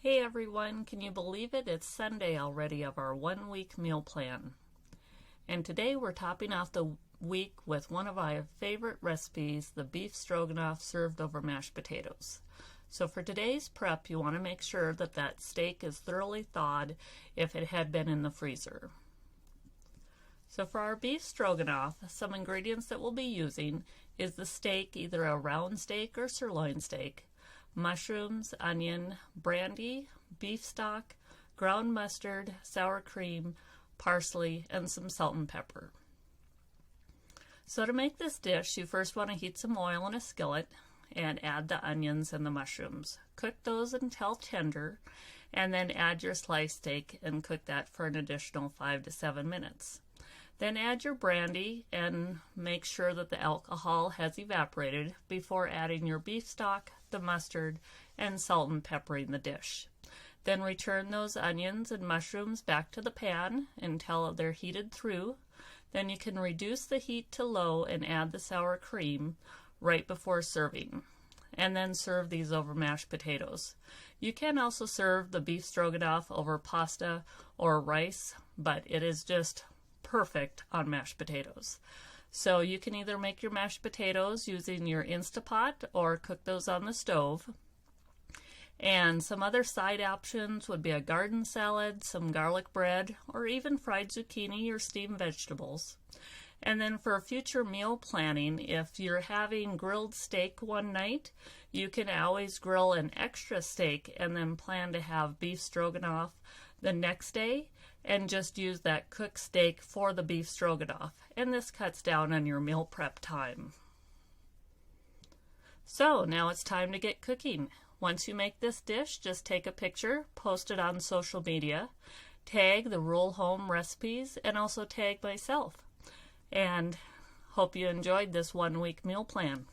Hey everyone, can you believe it? It's Sunday already of our 1 week meal plan. And today we're topping off the week with one of our favorite recipes, the beef stroganoff served over mashed potatoes. So for today's prep, you want to make sure that that steak is thoroughly thawed if it had been in the freezer. So for our beef stroganoff, some ingredients that we'll be using is the steak, either a round steak or sirloin steak, mushrooms, onion, brandy, beef stock, ground mustard, sour cream, parsley, and some salt and pepper. So to make this dish, you first want to heat some oil in a skillet and add the onions and the mushrooms. Cook those until tender, and then add your sliced steak and cook that for an additional 5 to 7 minutes. Then add your brandy and make sure that the alcohol has evaporated before adding your beef stock, the mustard, and salt and peppering the dish. Then return those onions and mushrooms back to the pan until they're heated through. Then you can reduce the heat to low and add the sour cream right before serving. And then serve these over mashed potatoes. You can also serve the beef stroganoff over pasta or rice, but it is just perfect on mashed potatoes. So you can either make your mashed potatoes using your Instapot or cook those on the stove. And some other side options would be a garden salad, some garlic bread, or even fried zucchini or steamed vegetables. And then for future meal planning, if you're having grilled steak one night, you can always grill an extra steak and then plan to have beef stroganoff the next day and just use that cooked steak for the beef stroganoff. And this cuts down on your meal prep time. So now it's time to get cooking. Once you make this dish, just take a picture, post it on social media, tag the Rural Home Recipes, and also tag myself. And hope you enjoyed this 1 week meal plan.